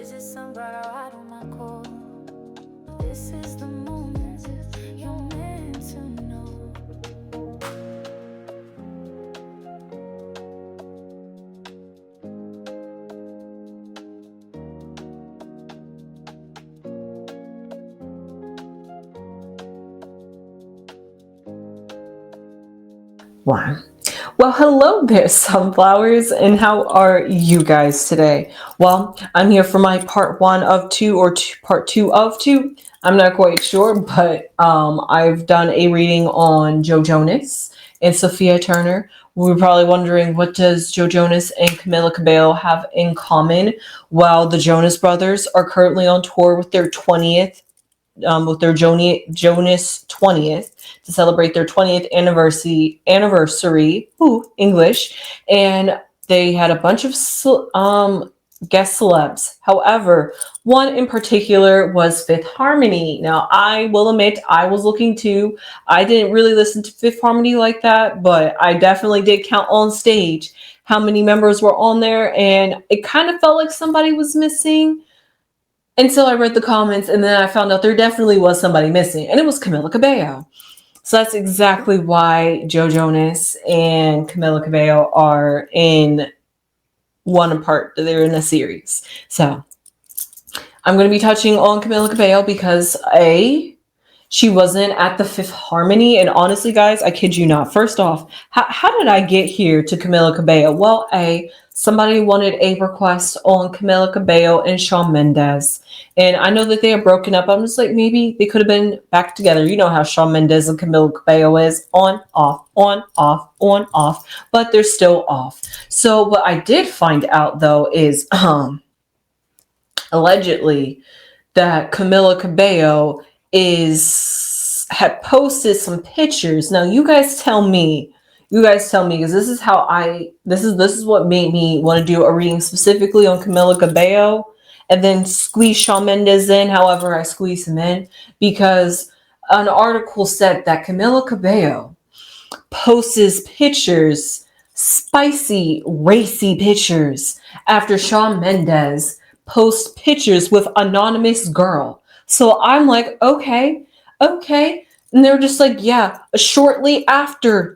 Is it sun bright or out on my core? This is the moment you're meant to know. Wow. Well, hello there, sunflowers, and how are you guys today? Well, I'm here for my part one of two or part two of two. I'm not quite sure, but I've done a reading on Joe Jonas and Sophia Turner. We were probably wondering, what does Joe Jonas and Camilla Cabello have in common? Well, the Jonas Brothers are currently on tour with their 20th with their Jonas 20th to celebrate their 20th anniversary. Ooh, English. And they had a bunch of guest celebs. However, one in particular was Fifth Harmony. Now, I will admit, I was looking too. I didn't really listen to Fifth Harmony like that, but I definitely did count on stage how many members were on there, and it kind of felt like somebody was missing until I read the comments, and then I found out there definitely was somebody missing, and it was Camilla Cabello. So that's exactly why Joe Jonas and Camilla Cabello are in one apart. They're in a series. So I'm going to be touching on Camilla Cabello because she wasn't at the Fifth Harmony. And honestly, guys, I kid you not. First off, how did I get here to Camilla Cabello? Well, somebody wanted a request on Camilla Cabello and Shawn Mendes. And I know that they are broken up. I'm just like, maybe they could have been back together. You know how Shawn Mendes and Camilla Cabello is on, off, on, off, on, off, but they're still off. So what I did find out though is allegedly that Camilla Cabello had posted some pictures. Now you guys tell me because this is what made me want to do a reading specifically on Camilla Cabello and then squeeze Shawn Mendes in however I squeeze him in, because an article said that Camilla Cabello posts pictures, spicy, racy pictures, after Shawn Mendes posts pictures with anonymous girl. So I'm like, okay. And they're just like, yeah, shortly after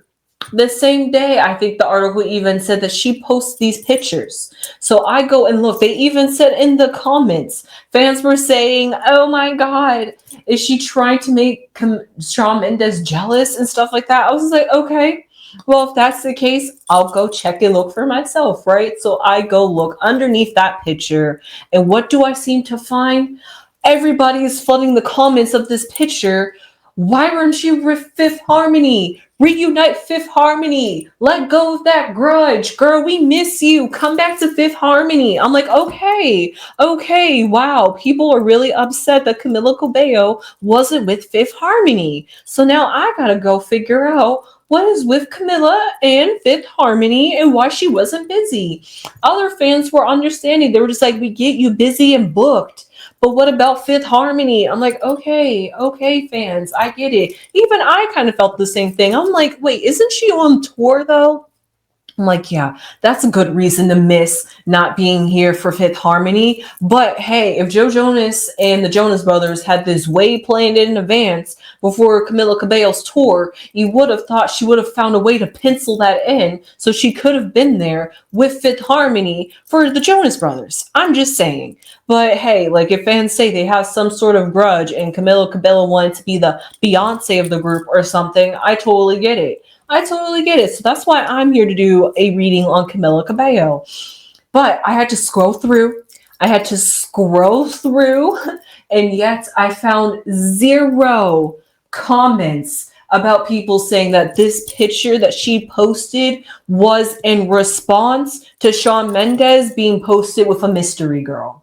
the same day, I think the article even said that she posts these pictures. So I go and look. They even said in the comments, fans were saying, oh my God, is she trying to make Shawn Mendes jealous and stuff like that? I was like, okay. Well, if that's the case, I'll go check and look for myself, right? So I go look underneath that picture. And what do I seem to find? Everybody is flooding the comments of this picture. Why weren't you with Fifth Harmony? Reunite Fifth Harmony. Let go of that grudge. Girl, we miss you. Come back to Fifth Harmony. I'm like, okay. Wow. People are really upset that Camilla Cabello wasn't with Fifth Harmony. So now I gotta go figure out what is with Camilla and Fifth Harmony and why she wasn't busy. Other fans were understanding. They were just like, we get you busy and booked. But what about Fifth Harmony? I'm like, okay, fans, I get it. Even I kind of felt the same thing. I'm like, wait, isn't she on tour though? I'm like, yeah, that's a good reason to miss not being here for Fifth Harmony. But hey, if Joe Jonas and the Jonas Brothers had this way planned in advance before Camilla Cabello's tour, you would have thought she would have found a way to pencil that in so she could have been there with Fifth Harmony for the Jonas Brothers. I'm just saying. But hey, like if fans say they have some sort of grudge and Camilla Cabello wanted to be the Beyonce of the group or something, I totally get it. So that's why I'm here to do a reading on Camilla Cabello. But I had to scroll through, and yet I found zero comments about people saying that this picture that she posted was in response to Shawn Mendes being posted with a mystery girl.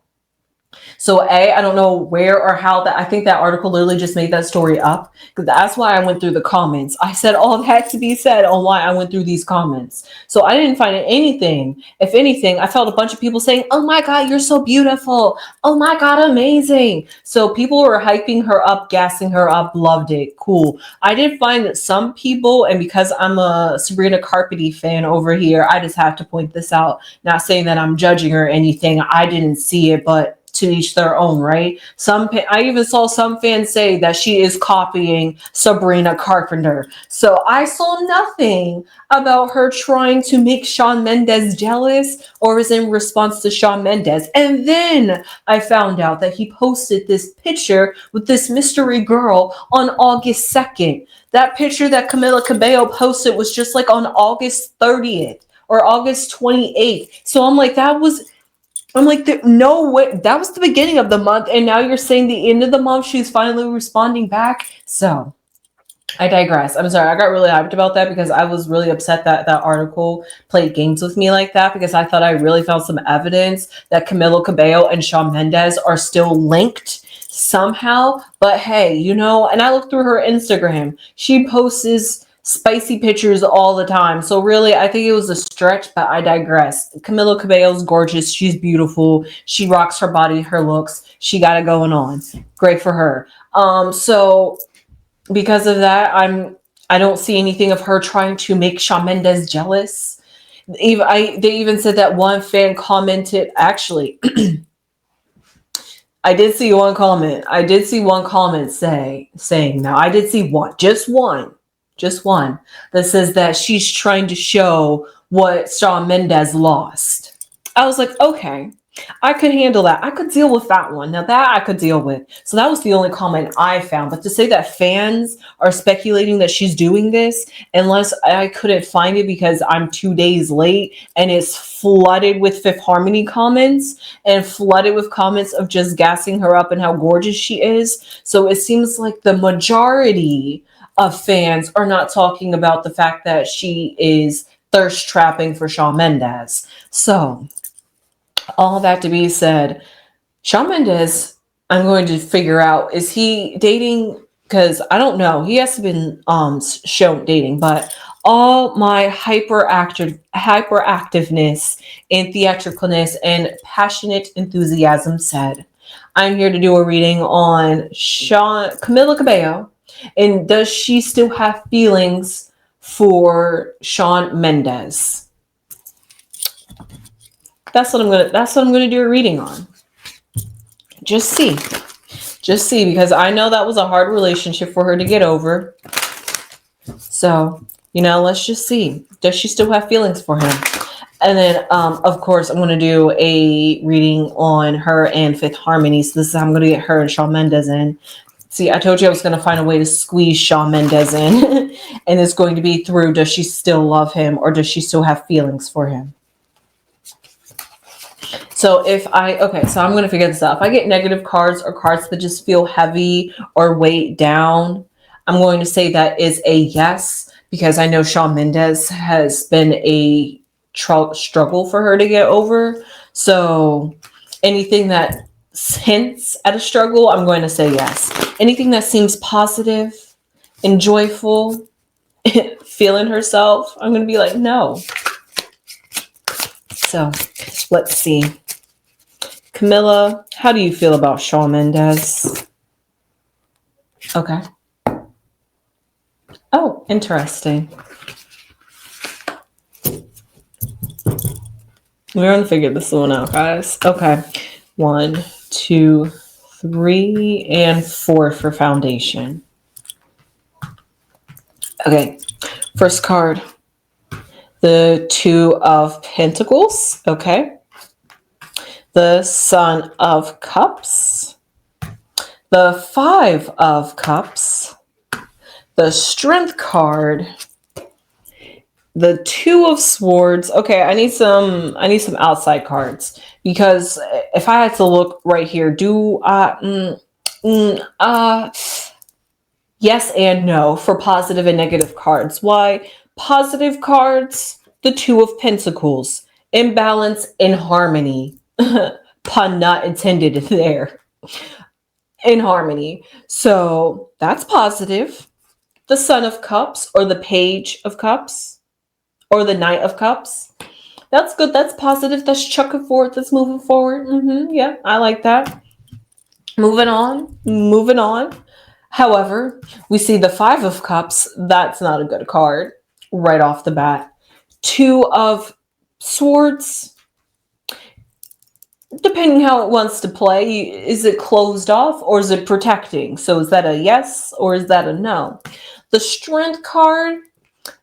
So I don't know where or how that, I think that article literally just made that story up, because that's why I went through the comments. I said all that to be said on why I went through these comments. So I didn't find anything. If anything, I felt a bunch of people saying, oh my God, you're so beautiful. Oh my God, amazing. So people were hyping her up, gassing her up, loved it. Cool. I did find that some people, and because I'm a Sabrina Carpenter fan over here, I just have to point this out. Not saying that I'm judging or anything. I didn't see it, but to each their own, right? I even saw some fans say that she is copying Sabrina Carpenter. So I saw nothing about her trying to make Shawn Mendes jealous or is in response to Shawn Mendes. And then I found out that he posted this picture with this mystery girl on August 2nd. That picture that Camilla Cabello posted was just like on August 30th or August 28th. So I'm like, no way. That was the beginning of the month. And now you're saying the end of the month, she's finally responding back. So I digress. I'm sorry. I got really hyped about that because I was really upset that that article played games with me like that, because I thought I really found some evidence that Camilo Cabello and Shawn Mendes are still linked somehow. But hey, and I looked through her Instagram. She posts spicy pictures all the time. So really, I think it was a stretch, but I digress. Camilo Cabello's gorgeous. She's beautiful. She rocks her body, her looks. She got it going on. Great for her. So because of that, I don't see anything of her trying to make Shawn Mendes jealous. They even said that one fan commented, actually, I did see one comment. Saying now, I did see just one, that says that she's trying to show what Shawn Mendes lost. I was like, okay, I could handle that. I could deal with that one. Now that I could deal with. So that was the only comment I found. But to say that fans are speculating that she's doing this, unless I couldn't find it because I'm 2 days late and it's flooded with Fifth Harmony comments and flooded with comments of just gassing her up and how gorgeous she is. So it seems like the majority of fans are not talking about the fact that she is thirst trapping for Shawn Mendes. So all that to be said, Shawn Mendes, I'm going to figure out, is he dating? Because I don't know. He has been shown dating, but all my hyperactiveness and theatricalness and passionate enthusiasm said, I'm here to do a reading on Camila Cabello, and does she still have feelings for Shawn Mendes? That's what I'm gonna do a reading on. Just see, because I know that was a hard relationship for her to get over. So, let's just see. Does she still have feelings for him? And then, of course, I'm going to do a reading on her and Fifth Harmony. So this is how I'm going to get her and Shawn Mendes in. See, I told you I was going to find a way to squeeze Shawn Mendes in. And it's going to be through, does she still love him or does she still have feelings for him? So so I'm going to figure this out. If I get negative cards or cards that just feel heavy or weighed down, I'm going to say that is a yes, because I know Shawn Mendes has been a struggle for her to get over. So anything that hints at a struggle, I'm going to say yes. Anything that seems positive and joyful, feeling herself, I'm going to be like, no. So let's see. Camilla, how do you feel about Shawn Mendes? Okay. Oh, interesting. We're going to figure this one out, guys. Okay. 1, 2, 3, and 4 for foundation. Okay. First card. The 2 of Pentacles. Okay. The Son of Cups. The 5 of Cups. The Strength card. The 2 of Swords. Okay, I need some outside cards, because if I had to look right here, yes and no for positive and negative cards. Why? Positive cards, the 2 of Pentacles, imbalance in harmony. Pun not intended there. In harmony. So that's positive. The Son of Cups or the Page of Cups or the Knight of Cups. That's good. That's positive. That's chucking forward. That's moving forward. Yeah, I like that. Moving on. However, we see the 5 of Cups. That's not a good card right off the bat. 2 of Swords. depending how it wants to play, is it closed off or is it protecting? So is that a yes or is that a no? The strength card,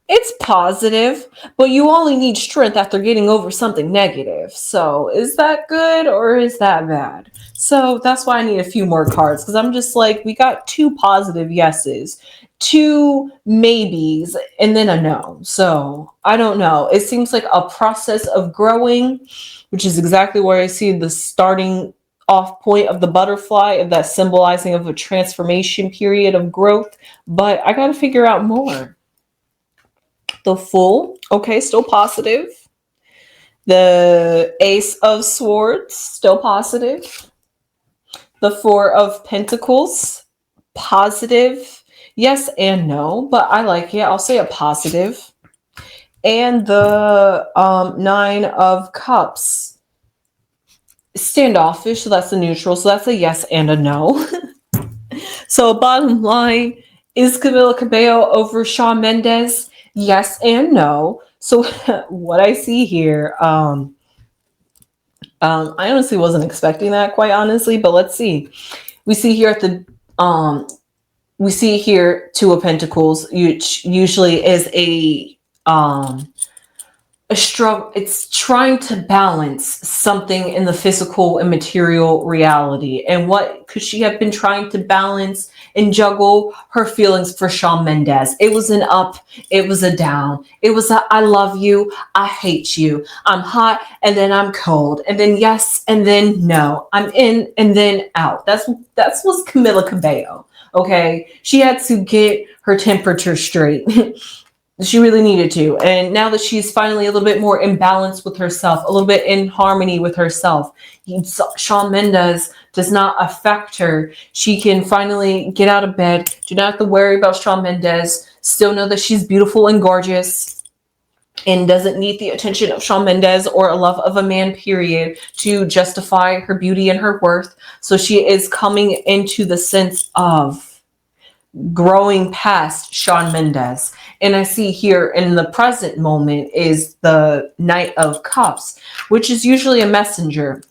it's positive, but you only need strength after getting over something negative. So is that good or is that bad? So that's why I need a few more cards, because I'm just like, we got two positive yeses, two maybes, and then a no. So I don't know. It seems like a process of growing, which is exactly where I see the starting off point of the butterfly, of that symbolizing of a transformation period of growth. But I got to figure out more. The Fool, okay, still positive. The Ace of Swords, still positive. The Four of Pentacles, positive. Yes and no, but I like it. I'll say a positive. And the Nine of Cups, standoffish, so that's a neutral. So that's a yes and a no. So bottom line, is Camila Cabello over Shawn Mendes? Yes and no. So what I see here, I honestly wasn't expecting that, quite honestly, but let's see. We see here at the we see here Two of Pentacles, which usually is a struggle. It's trying to balance something in the physical and material reality. And what could she have been trying to balance and juggle? Her feelings for Shawn Mendes. It was an up, it was a down. It was a I love you, I hate you. I'm hot and then I'm cold. And then yes and then no. I'm in and then out. That's what's Camila Cabello. Okay. She had to get her temperature straight. She really needed to. And now that she's finally a little bit more in balance with herself, a little bit in harmony with herself, Shawn Mendes does not affect her. She can finally get out of bed, do not have to worry about Shawn Mendes, still know that she's beautiful and gorgeous, and doesn't need the attention of Shawn Mendes or a love of a man, period, to justify her beauty and her worth. So she is coming into the sense of growing past Shawn Mendes. And I see here in the present moment is the Knight of Cups, which is usually a messenger.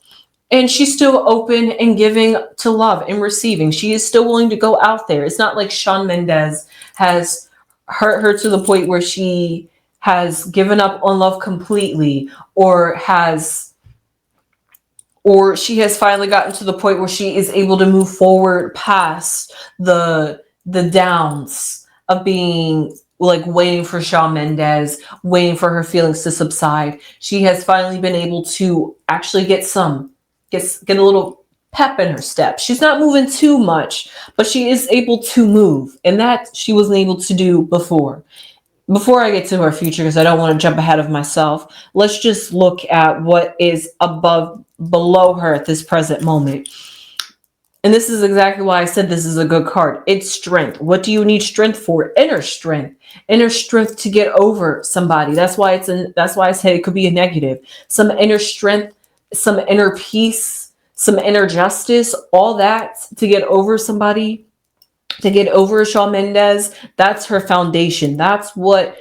And she's still open and giving to love and receiving. She is still willing to go out there. It's not like Shawn Mendes has hurt her to the point where she has given up on love completely, or she has finally gotten to the point where she is able to move forward past the downs of being like waiting for Shawn Mendes, waiting for her feelings to subside. She has finally been able to actually get a little pep in her step. She's not moving too much, but she is able to move, and that she wasn't able to do before. Before I get to her future, because I don't want to jump ahead of myself, let's just look at what is below her at this present moment. And this is exactly why I said this is a good card. It's strength. What do you need strength for? Inner strength. Inner strength to get over somebody. That's why I said it could be a negative. Some inner strength, some inner peace, some inner justice, all that to get over somebody, to get over Shawn Mendes. That's her foundation. That's what,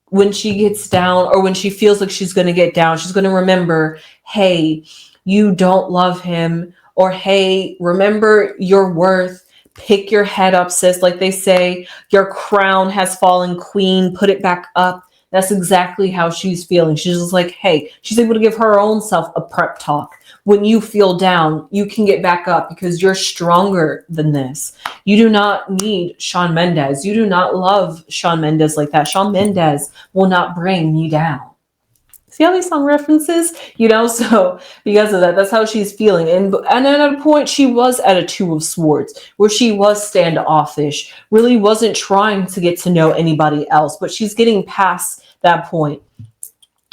when she gets down, or when she feels like she's going to get down, she's going to remember, hey, you don't love him. Or, hey, remember your worth. Pick your head up, sis. Like they say, your crown has fallen, queen. Put it back up. That's exactly how she's feeling. She's just like, hey, she's able to give her own self a prep talk. When you feel down, you can get back up because you're stronger than this. You do not need Shawn Mendes. You do not love Shawn Mendes like that. Shawn Mendes will not bring you down. See all these song references? So because of that, that's how she's feeling. And at a point, she was at a Two of Swords, where she was standoffish, really wasn't trying to get to know anybody else, but she's getting past that point.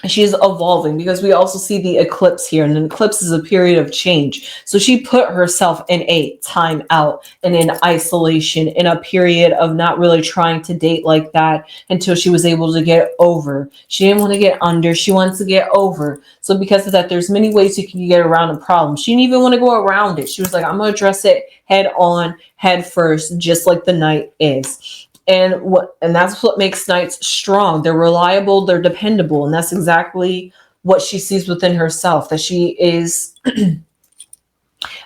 She's evolving, because we also see the eclipse here, and an eclipse is a period of change. So she put herself in a time out and in isolation, in a period of not really trying to date like that, until she was able to get over. She didn't want to get under. She wants to get over. So because of that, there's many ways you can get around a problem. She didn't even want to go around it. She was like, I'm going to address it head on, head first, just like the Knight is. And that's what makes Knights strong. They're reliable, they're dependable, and that's exactly what she sees within herself, that she is,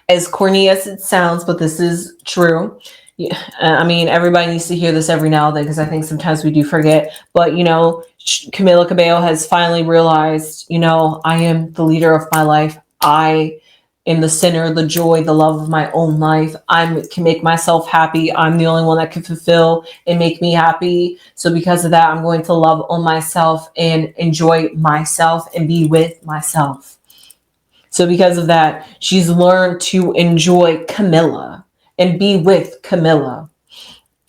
as corny as it sounds, but this is true. Yeah, I mean, everybody needs to hear this every now and then because I think sometimes we do forget. But, Camila Cabello has finally realized, I am the leader of my life. I am the center, the joy, the love of my own life. I can make myself happy. I'm the only one that can fulfill and make me happy. So because of that, I'm going to love on myself and enjoy myself and be with myself. So because of that, she's learned to enjoy Camilla and be with Camilla.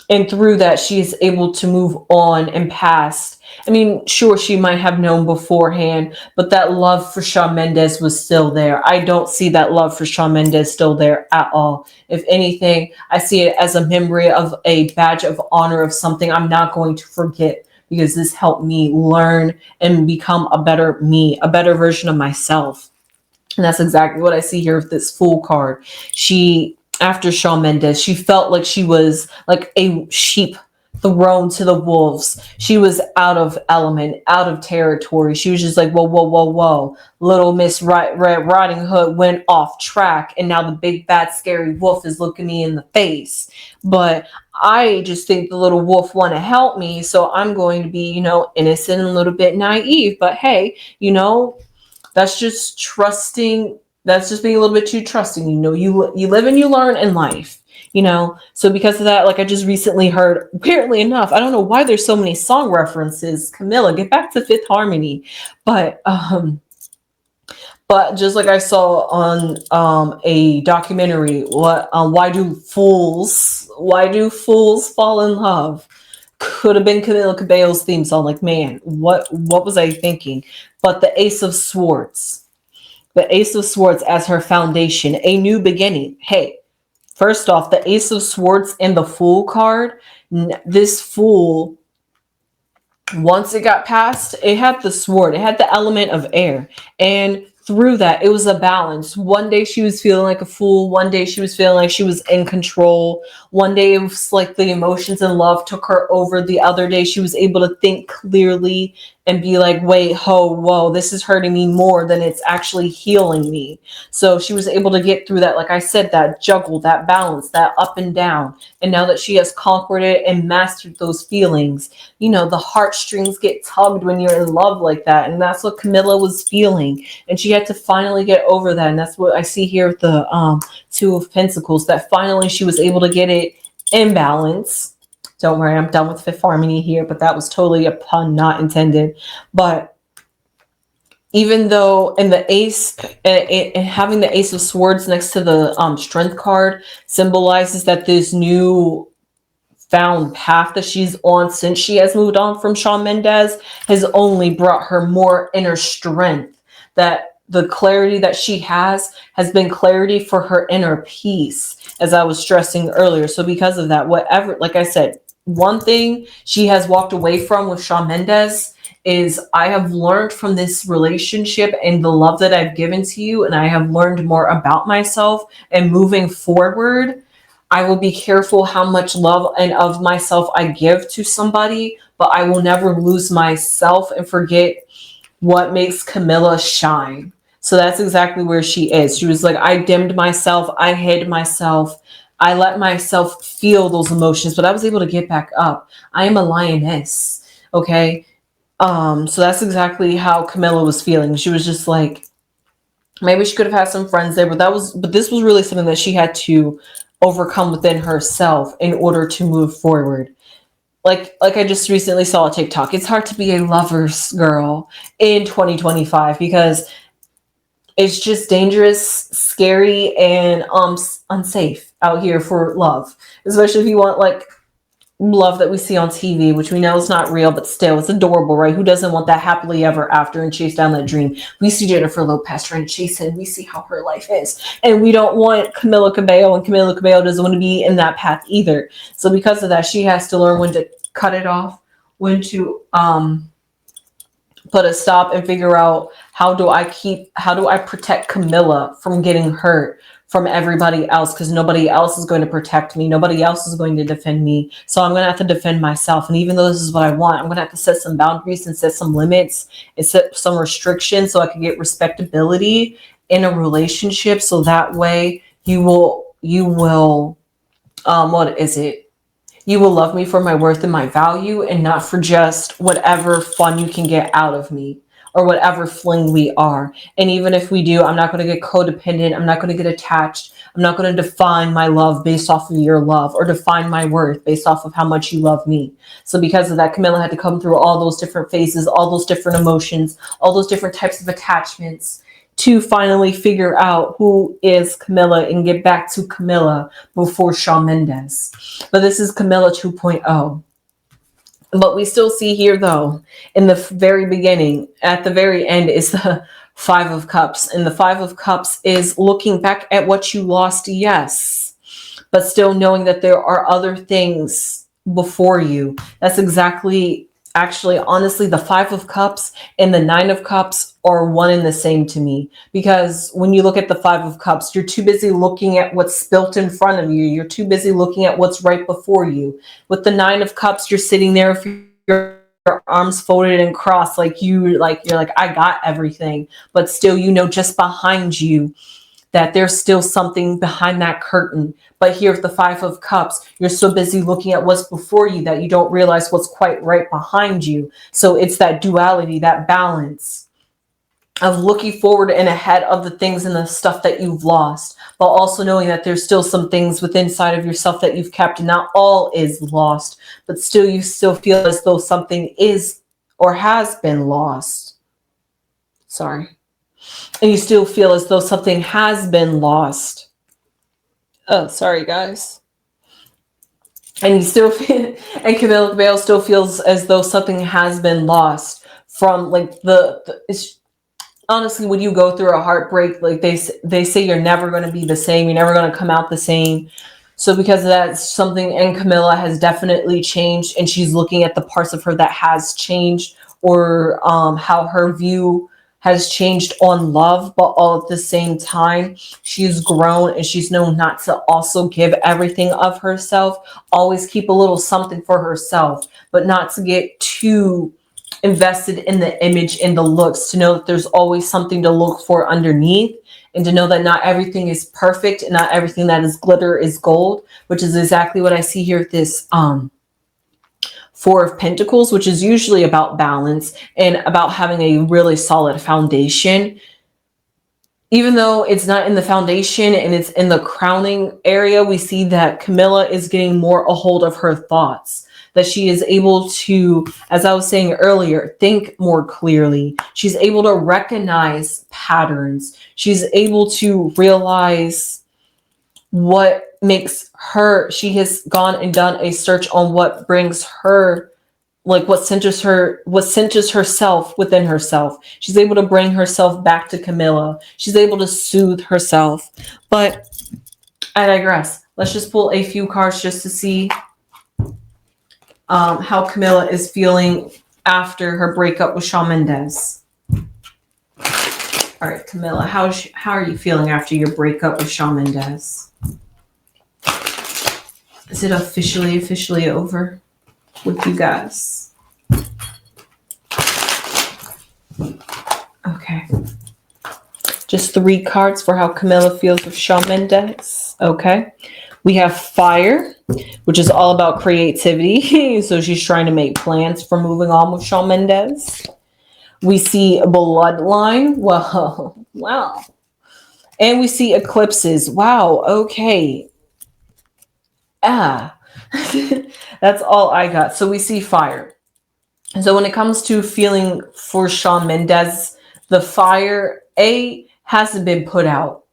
And through that, she is able to move on and past. I mean, sure, she might have known beforehand, but that love for Shawn Mendes was still there. I don't see that love for Shawn Mendes still there at all. If anything, I see it as a memory of a badge of honor of something I'm not going to forget, because this helped me learn and become a better me, a better version of myself. And that's exactly what I see here with this Fool card. After Shawn Mendes, she felt like she was like a sheep thrown to the wolves. She was out of element, out of territory. She was just like, whoa, whoa, whoa, whoa. Little Miss Red Riding Hood went off track, and now the big, bad, scary wolf is looking me in the face. But I just think the little wolf want to help me, so I'm going to be, innocent and a little bit naive. But hey, that's just trusting. That's just being a little bit too trusting. You live and you learn in life, So because of that, like I just recently heard, apparently enough, I don't know why there's so many song references. Camilla, get back to Fifth Harmony. But just like I saw on a documentary, why do fools fall in love? Could have been Camila Cabello's theme song. Like, man, what was I thinking? But the Ace of Swords. The Ace of Swords as her foundation, a new beginning. Hey, first off, the Ace of Swords and the Fool card. This Fool, once it got past, it had the sword. It had the element of air. And through that, it was a balance. One day she was feeling like a fool. One day she was feeling like she was in control. One day it was like the emotions and love took her over. The other day she was able to think clearly and be like, wait, whoa, this is hurting me more than it's actually healing me. So she was able to get through that, like I said, that juggle, that balance, that up and down. And now that she has conquered it and mastered those feelings, the heartstrings get tugged when you're in love like that. And that's what Camilla was feeling. And she had to finally get over that. And that's what I see here with the Two of Pentacles, that finally she was able to get it in balance. Don't worry, I'm done with Fifth Harmony here, but that was totally a pun, not intended. But even though in the Ace, and having the Ace of Swords next to the Strength card symbolizes that this new found path that she's on since she has moved on from Shawn Mendes has only brought her more inner strength. That the clarity that she has been clarity for her inner peace, as I was stressing earlier. So because of that, whatever, like I said, one thing she has walked away from with Shawn Mendes is, I have learned from this relationship and the love that I've given to you, and I have learned more about myself, and moving forward, I will be careful how much love and of myself I give to somebody, but I will never lose myself and forget what makes Camilla shine. So that's exactly where she is. She was like, I dimmed myself. I hid myself. I let myself feel those emotions, but I was able to get back up. I am a lioness. Okay. So that's exactly how Camilla was feeling. She was just like, maybe she could have had some friends there, but this was really something that she had to overcome within herself in order to move forward. Like I just recently saw a TikTok. It's hard to be a lover's girl in 2025 because it's just dangerous, scary, and unsafe out here for love. Especially if you want like love that we see on TV, which we know is not real, but still, it's adorable, right? Who doesn't want that happily ever after and chase down that dream? We see Jennifer Lopez trying to chase it, and we see how her life is. And we don't want Camila Cabello, and Camila Cabello doesn't want to be in that path either. So because of that, she has to learn when to cut it off, when to put a stop and figure out how do I protect Camilla from getting hurt, from everybody else, because nobody else is going to protect me. Nobody else is going to defend me. So I'm going to have to defend myself. And even though this is what I want, I'm going to have to set some boundaries and set some limits and set some restrictions so I can get respectability in a relationship. So that way you will, what is it? You will love me for my worth and my value, and not for just whatever fun you can get out of me, or whatever fling we are. And even if we do, I'm not going to get codependent. I'm not going to get attached. I'm not going to define my love based off of your love, or define my worth based off of how much you love me. So because of that, Camilla had to come through all those different phases, all those different emotions, all those different types of attachments to finally figure out who is Camilla and get back to Camilla before Shawn Mendes. But this is Camilla 2.0. But we still see here, though, in the very beginning, at the very end, is the Five of Cups. And the Five of Cups is looking back at what you lost, yes, but still knowing that there are other things before you. That's exactly, actually, honestly, the Five of Cups and the Nine of Cups are one and the same to me. Because when you look at the Five of Cups, you're too busy looking at what's spilt in front of you. You're too busy looking at what's right before you. With the Nine of Cups, you're sitting there with your arms folded and crossed, you're like, I got everything. But still, just behind you, that there's still something behind that curtain. But here with the Five of Cups, you're so busy looking at what's before you that you don't realize what's quite right behind you. So it's that duality, that balance of looking forward and ahead of the things and the stuff that you've lost, but also knowing that there's still some things within inside of yourself that you've kept, and not all is lost, but still you still feel as though something is or has been lost. Sorry. And you still feel as though something has been lost. Oh, sorry, guys. And you still feel, and Camilla Cabello still feels as though something has been lost from it's, honestly, when you go through a heartbreak, they say you're never going to be the same. You're never going to come out the same. So because of that, something in Camilla has definitely changed, and she's looking at the parts of her that has changed, or how her view has changed on love. But all at the same time, she's grown, and she's known not to also give everything of herself. Always keep a little something for herself, but not to get too invested in the image and the looks, to know that there's always something to look for underneath, and to know that not everything is perfect and not everything that is glitter is gold, which is exactly what I see here with this Four of Pentacles, which is usually about balance and about having a really solid foundation. Even though it's not in the foundation and it's in the crowning area, we see that Camilla is getting more a hold of her thoughts, that she is able to, as I was saying earlier, think more clearly. She's able to recognize patterns. She's able to realize what makes her, she has gone and done a search on what brings her, what centers herself within herself. She's able to bring herself back to Camilla. She's able to soothe herself. But I digress. Let's just pull a few cards just to see how Camilla is feeling after her breakup with Shawn Mendes. All right, Camilla, how are you feeling after your breakup with Shawn Mendes? Is it officially over with you guys? Okay. Just 3 cards for how Camilla feels with Shawn Mendes. Okay. We have Fire, which is all about creativity. So she's trying to make plans for moving on with Shawn Mendes. We see Bloodline. Well, wow. And we see Eclipses. Wow. Okay. That's all I got. So we see Fire. And so when it comes to feeling for Shawn Mendes, the fire, hasn't been put out.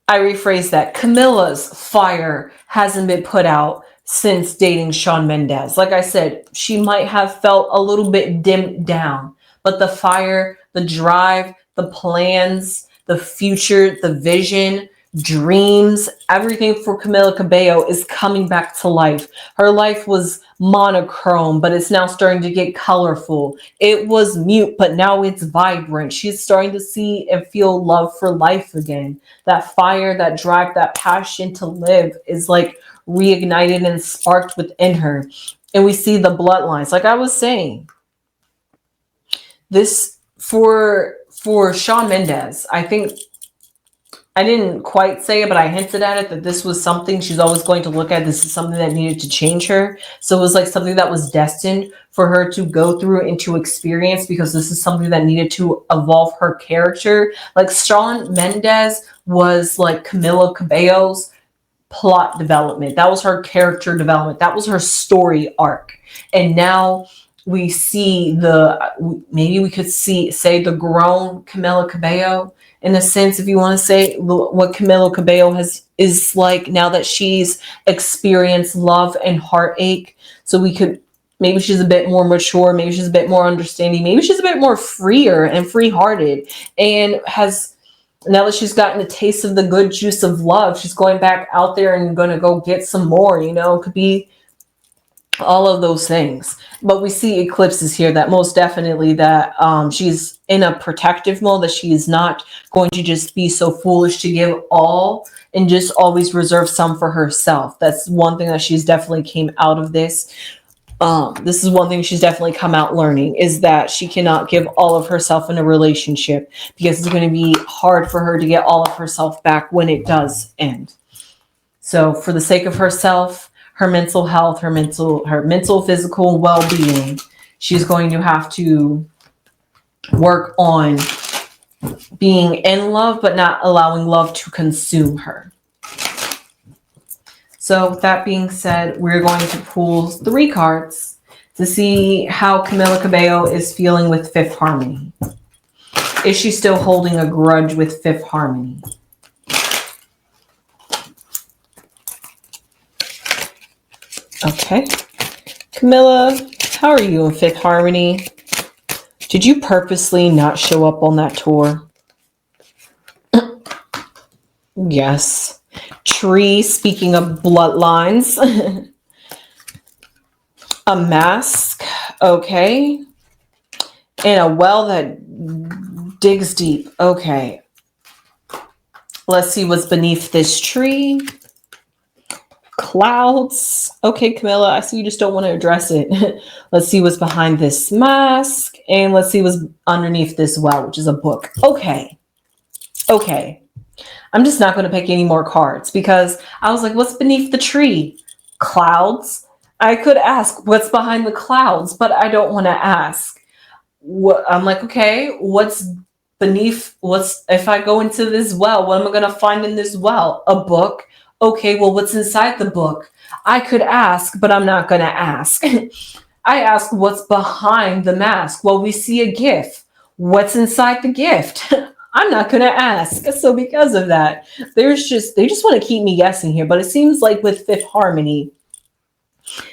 I rephrase that. Camilla's fire hasn't been put out since dating Shawn Mendes. Like I said, she might have felt a little bit dimmed down, but the fire, the drive, the plans, the future, the vision, dreams, everything for Camilla Cabello is coming back to life. Her life was monochrome, but it's now starting to get colorful. It was mute, but now it's vibrant. She's starting to see and feel love for life again. That fire, that drive, that passion to live is like reignited and sparked within her. And we see the bloodlines. Like I was saying, this for Shawn Mendes, I think I didn't quite say it, but I hinted at it that this was something she's always going to look at. This is something that needed to change her. So it was like something that was destined for her to go through and to experience, because this is something that needed to evolve her character. Like Shawn Mendes was like Camilla Cabello's plot development. That was her character development. That was her story arc. And now we see maybe we could say the grown Camilla Cabello, in a sense, if you want to say what Camilla Cabello is like now that she's experienced love and heartache. So maybe she's a bit more mature, maybe she's a bit more understanding, maybe she's a bit more freer and free-hearted, and now that she's gotten a taste of the good juice of love, she's going back out there and going to go get some more, it could be all of those things. But we see eclipses here that most definitely that she's in a protective mode, that she is not going to just be so foolish to give all and just always reserve some for herself. That's one thing that she's definitely came out of this. This is one thing she's definitely come out learning, is that she cannot give all of herself in a relationship, because it's going to be hard for her to get all of herself back when it does end. So for the sake of herself, her mental health, her mental, physical well-being, she's going to have to work on being in love, but not allowing love to consume her. So with that being said, we're going to pull 3 cards to see how Camilla Cabello is feeling with Fifth Harmony. Is she still holding a grudge with Fifth Harmony? Okay. Camilla, how are you in Fifth Harmony? Did you purposely not show up on that tour? Yes. Tree, speaking of bloodlines. A mask. Okay. And a well that digs deep. Okay. Let's see what's beneath this tree. Clouds. Okay, Camilla, I see you just don't want to address it. Let's see what's behind this mask, and let's see what's underneath this well, which is a book. Okay. I'm just not going to pick any more cards, because I was like, what's beneath the tree? Clouds. I could ask what's behind the clouds, but I don't want to ask. I'm like, okay, what's beneath? If I go into this well, what am I going to find in this well? A book. Okay, well, what's inside the book? I could ask, but I'm not going to ask. I ask what's behind the mask. Well, we see a gift. What's inside the gift? I'm not going to ask. So because of that, they just want to keep me guessing here. But it seems like with Fifth Harmony,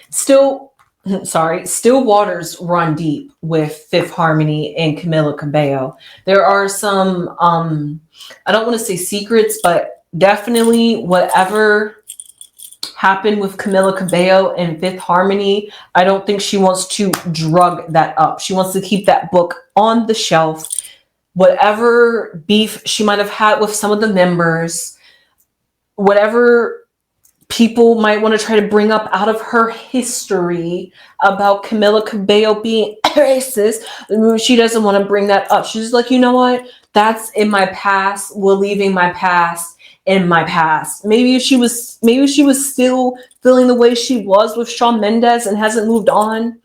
still waters run deep with Fifth Harmony and Camilla Cabello. There are some, I don't want to say secrets, but definitely whatever happened with Camilla Cabello and Fifth Harmony, I don't think she wants to drug that up. She wants to keep that book on the shelf. Whatever beef she might have had with some of the members, whatever people might want to try to bring up out of her history about Camilla Cabello being racist, she doesn't want to bring that up. She's like, you know what? That's in my past. We're leaving my past in my past. Maybe she was still feeling the way she was with Shawn Mendes and hasn't moved on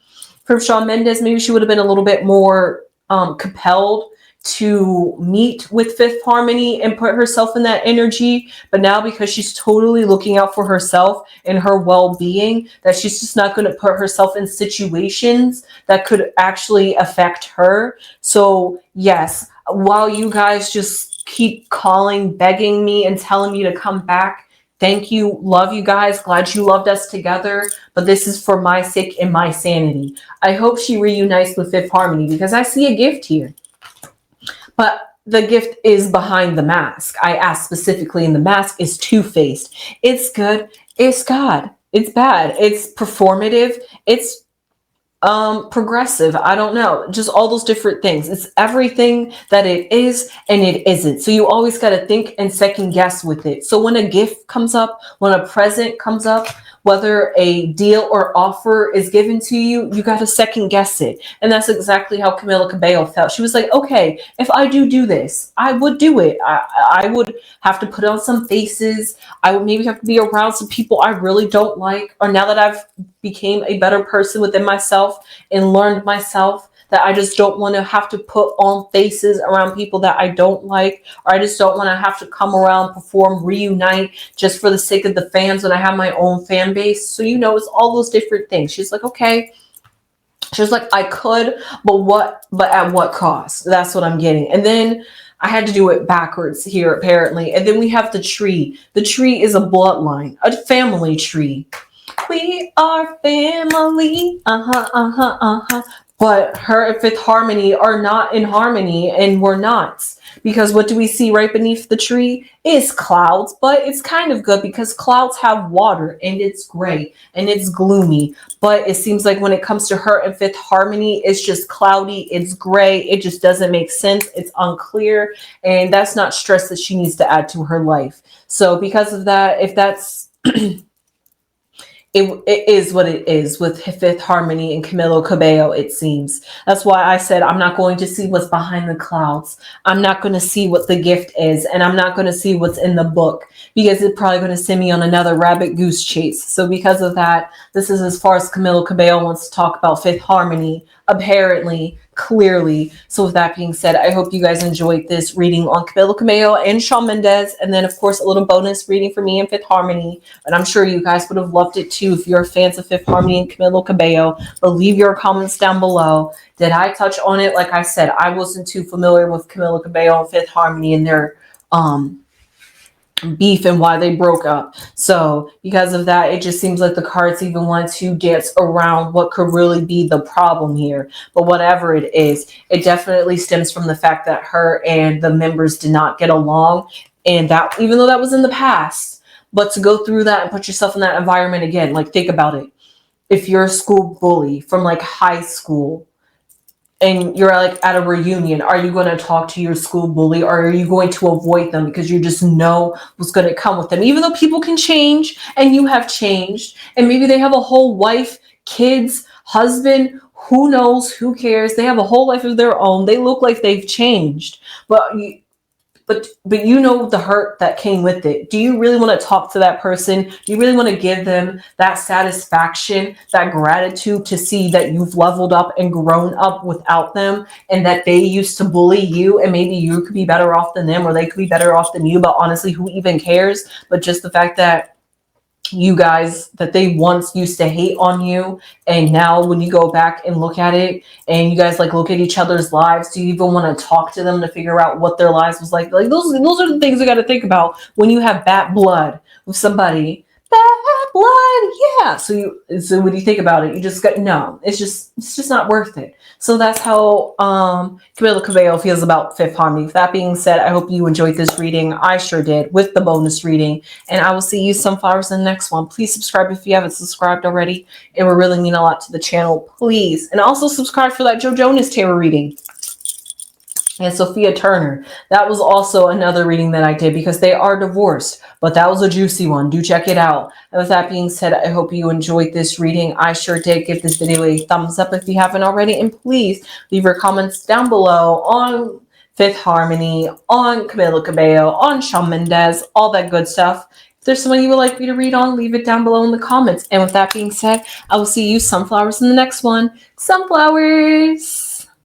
from Shawn Mendes. Maybe she would have been a little bit more compelled to meet with Fifth Harmony and put herself in that energy. But now, because she's totally looking out for herself and her well-being, that she's just not going to put herself in situations that could actually affect her. So yes, while you guys just keep calling, begging me and telling me to come back, thank you. Love you guys. Glad you loved us together. But this is for my sake and my sanity. I hope she reunites with Fifth Harmony, because I see a gift here. But the gift is behind the mask. I asked specifically, and the mask is two-faced. It's good. It's God. It's bad. It's performative. It's progressive. I don't know. Just all those different things. It's everything that it is and it isn't. So you always got to think and second guess with it. So when a gift comes up, when a present comes up, whether a deal or offer is given to you, you got to second guess it. And that's exactly how Camilla Cabello felt. She was like, okay, if I do this, I would do it. I would have to put on some faces. I would maybe have to be around some people I really don't like. Or now that I've became a better person within myself and learned myself, that I just don't want to have to put on faces around people that I don't like, or I just don't want to have to come around, perform, reunite just for the sake of the fans when I have my own fan base. So, it's all those different things. She's like, okay. She was like, I could, but at what cost? That's what I'm getting. And then I had to do it backwards here, apparently. And then we have the tree. The tree is a bloodline, a family tree. We are family. But her and Fifth Harmony are not in harmony, and we're not. Because what do we see right beneath the tree? Is clouds, but it's kind of good because clouds have water and it's gray and it's gloomy. But it seems like when it comes to her and Fifth Harmony, it's just cloudy, it's gray, it just doesn't make sense, it's unclear, and that's not stress that she needs to add to her life. So because of that, if that's it is what it is with Fifth Harmony and Camilo Cabello, it seems. That's why I said I'm not going to see what's behind the clouds. I'm not going to see what the gift is, and I'm not going to see what's in the book, because it's probably going to send me on another rabbit goose chase. So because of that, this is as far as Camilo Cabello wants to talk about Fifth Harmony, apparently, clearly. So with that being said, I hope you guys enjoyed this reading on Cabello Cabello and Shawn Mendes, and then of course a little bonus reading for me and Fifth Harmony. And I'm sure you guys would have loved it too if you're fans of Fifth Harmony and Cabello Cabello. But leave your comments down below. Did I touch on it? Like I said, I wasn't too familiar with Camilo Cabello and Fifth Harmony and their beef and why they broke up. So because of that, it just seems like the cards even want to dance around what could really be the problem here. But whatever it is, it definitely stems from the fact that her and the members did not get along, and that even though that was in the past, but to go through that and put yourself in that environment again, like think about it. If you're a school bully from like high school, and you're like at a reunion, are you going to talk to your school bully, or are you going to avoid them because you just know what's going to come with them? Even though people can change and you have changed, and maybe they have a whole wife, kids, husband, who knows, who cares? They have a whole life of their own. They look like they've changed, but you know the hurt that came with it. Do you really want to talk to that person? Do you really want to give them that satisfaction, that gratitude to see that you've leveled up and grown up without them, and that they used to bully you, and maybe you could be better off than them, or they could be better off than you, but honestly, who even cares? But just the fact that you guys, that they once used to hate on you, and now when you go back and look at it and you guys like look at each other's lives, do you even want to talk to them to figure out what their lives was like those are the things you got to think about when you have bad blood with somebody. Bad blood, yeah. So when you think about it, you just got no, it's just not worth it. So that's how Camilla Cabello feels about Fifth Harmony. With that being said, I hope you enjoyed this reading. I sure did, with the bonus reading. And I will see you sunflowers in the next one. Please subscribe if you haven't subscribed already. It would really mean a lot to the channel, please. And also subscribe for that Joe Jonas tarot reading. And Sophia Turner. That was also another reading that I did because they are divorced, but that was a juicy one. Do check it out. And with that being said, I hope you enjoyed this reading. I sure did. Give this video a thumbs up if you haven't already. And please leave your comments down below on Fifth Harmony, on Camilo Cabello, on Shawn Mendes, all that good stuff. If there's someone you would like me to read on, leave it down below in the comments. And with that being said, I will see you sunflowers in the next one. Sunflowers!